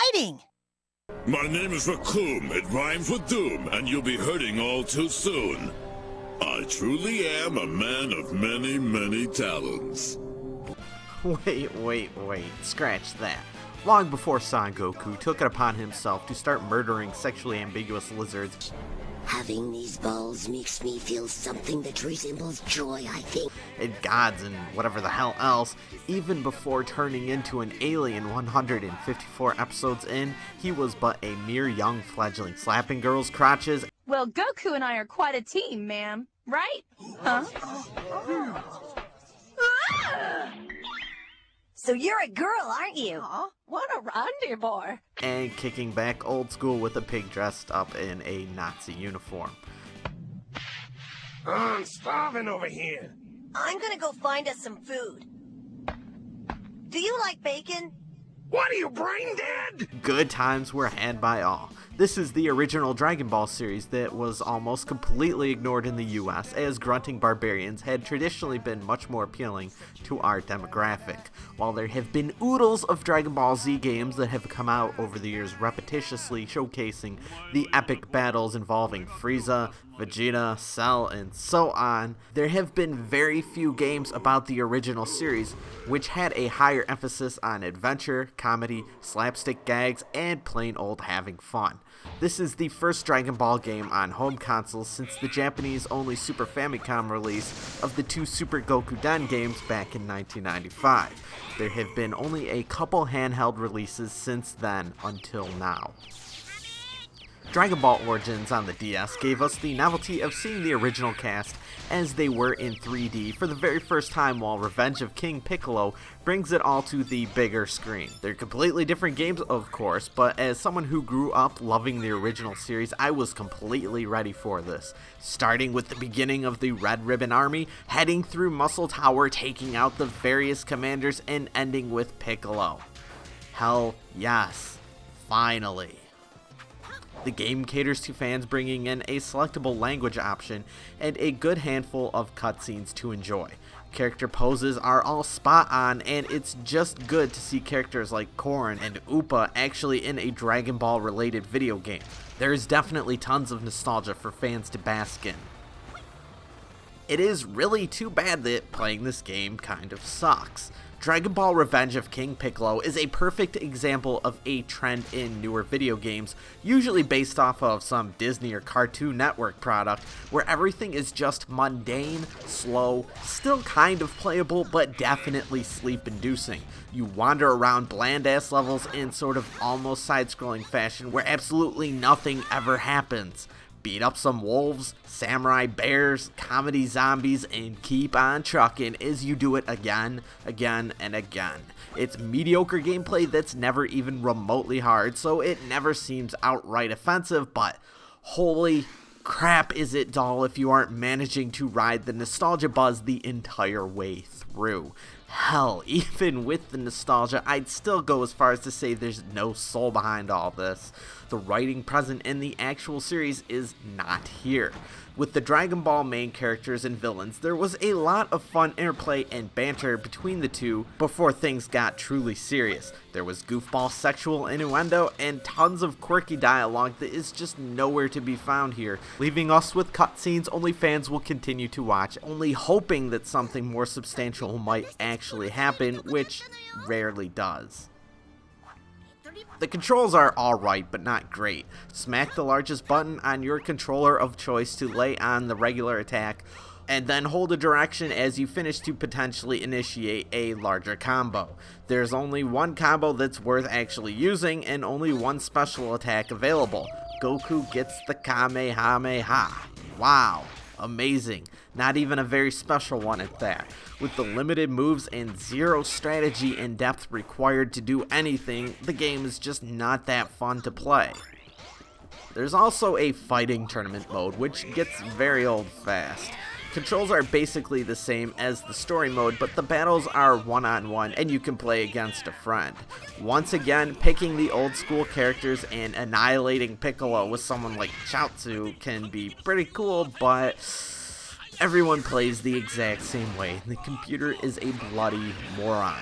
exciting! My name is Raccoon. It rhymes with doom, and you'll be hurting all too soon. I truly am a man of many, many talents. Wait. Scratch that. Long before Son Goku took it upon himself to start murdering sexually ambiguous lizards, having these balls makes me feel something that resembles joy, I think. And gods and whatever the hell else, even before turning into an alien 154 episodes in, he was but a mere young fledgling slapping girls' crotches. Well, Goku and I are quite a team, ma'am. Right? Huh? So you're a girl, aren't you? Aw, what a reindeer boy. And kicking back old school with a pig dressed up in a Nazi uniform. I'm starving over here. I'm gonna go find us some food. Do you like bacon? What are you, brain dead? Good times were had by all. This is the original Dragon Ball series that was almost completely ignored in the US, as grunting barbarians had traditionally been much more appealing to our demographic. While there have been oodles of Dragon Ball Z games that have come out over the years repetitiously showcasing the epic battles involving Frieza, Vegeta, Cell, and so on, there have been very few games about the original series which had a higher emphasis on adventure, comedy, slapstick gags, and plain old having fun. This is the first Dragon Ball game on home consoles since the Japanese-only Super Famicom release of the two Super Gokuden games back in 1995. There have been only a couple handheld releases since then until now. Dragon Ball Origins on the DS gave us the novelty of seeing the original cast as they were in 3D for the very first time, while Revenge of King Piccolo brings it all to the bigger screen. They're completely different games, of course, but as someone who grew up loving the original series, I was completely ready for this. Starting with the beginning of the Red Ribbon Army, heading through Muscle Tower, taking out the various commanders, and ending with Piccolo. Hell yes, finally. The game caters to fans, bringing in a selectable language option and a good handful of cutscenes to enjoy. Character poses are all spot on, and it's just good to see characters like Korn and Upa actually in a Dragon Ball related video game. There is definitely tons of nostalgia for fans to bask in. It is really too bad that playing this game kind of sucks. Dragon Ball Revenge of King Piccolo is a perfect example of a trend in newer video games, usually based off of some Disney or Cartoon Network product, where everything is just mundane, slow, still kind of playable, but definitely sleep-inducing. You wander around bland-ass levels in sort of almost side-scrolling fashion where absolutely nothing ever happens. Beat up some wolves, samurai bears, comedy zombies, and keep on trucking as you do it again, and again. It's mediocre gameplay that's never even remotely hard, so it never seems outright offensive, but holy crap is it dull if you aren't managing to ride the nostalgia buzz the entire way through. Hell, even with the nostalgia, I'd still go as far as to say there's no soul behind all this. The writing present in the actual series is not here. With the Dragon Ball main characters and villains, there was a lot of fun interplay and banter between the two before things got truly serious. There was goofball sexual innuendo and tons of quirky dialogue that is just nowhere to be found here, leaving us with cutscenes only fans will continue to watch, only hoping that something more substantial might actually happen, which rarely does. The controls are alright, but not great. Smack the largest button on your controller of choice to lay on the regular attack, and then hold a direction as you finish to potentially initiate a larger combo. There's only one combo that's worth actually using, and only one special attack available. Goku gets the Kamehameha. Wow. Amazing. Not even a very special one at that. With the limited moves and zero strategy and depth required to do anything, the game is just not that fun to play. There's also a fighting tournament mode, which gets very old fast. Controls are basically the same as the story mode, but the battles are one-on-one and you can play against a friend. Once again, picking the old school characters and annihilating Piccolo with someone like Chaozu can be pretty cool, but everyone plays the exact same way. The computer is a bloody moron.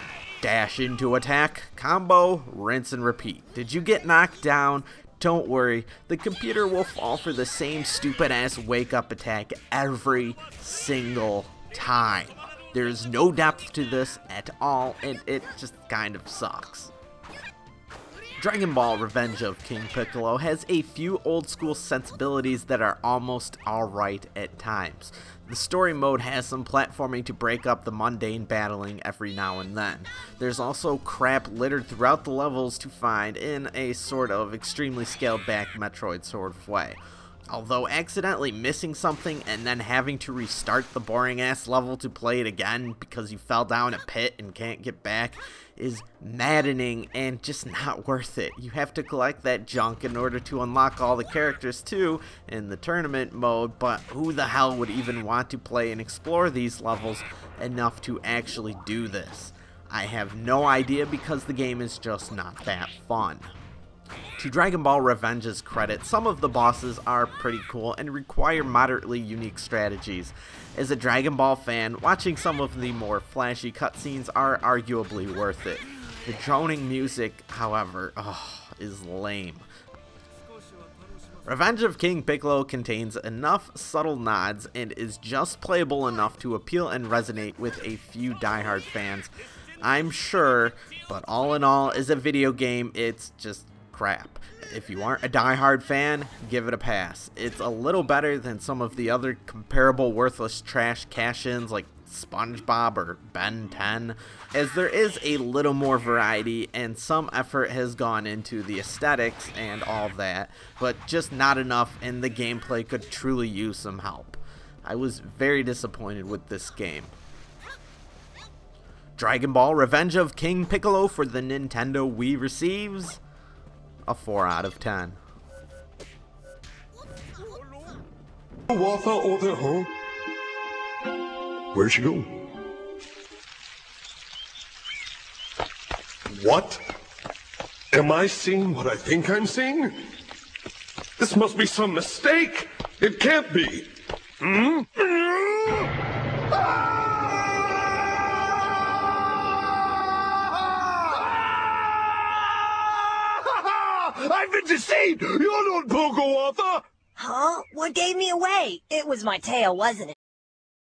Dash into attack, combo, rinse and repeat. Did you get knocked down? Don't worry, the computer will fall for the same stupid ass wake up attack every single time. There's no depth to this at all, and it just kind of sucks. Dragon Ball Revenge of King Piccolo has a few old school sensibilities that are almost alright at times. The story mode has some platforming to break up the mundane battling every now and then. There's also crap littered throughout the levels to find in a sort of extremely scaled back Metroid sort of way. Although accidentally missing something and then having to restart the boring ass level to play it again because you fell down a pit and can't get back is maddening and just not worth it. You have to collect that junk in order to unlock all the characters too in the tournament mode, but who the hell would even want to play and explore these levels enough to actually do this? I have no idea because the game is just not that fun. To Dragon Ball Revenge's credit, some of the bosses are pretty cool and require moderately unique strategies. As a Dragon Ball fan, watching some of the more flashy cutscenes are arguably worth it. The droning music, however, is lame. Revenge of King Piccolo contains enough subtle nods and is just playable enough to appeal and resonate with a few diehard fans, I'm sure, but all in all, as a video game, it's just crap. If you aren't a diehard fan, give it a pass. It's a little better than some of the other comparable worthless trash cash-ins like SpongeBob or Ben 10, as there is a little more variety and some effort has gone into the aesthetics and all that, but just not enough, and the gameplay could truly use some help. I was very disappointed with this game. Dragon Ball Revenge of King Piccolo for the Nintendo Wii receives a 4 out of 10. Martha over home. Where'd she go? What? Am I seeing what I think I'm seeing? This must be some mistake. It can't be. I've been deceived! You're not Pogo Arthur! Huh? What gave me away? It was my tail, wasn't it?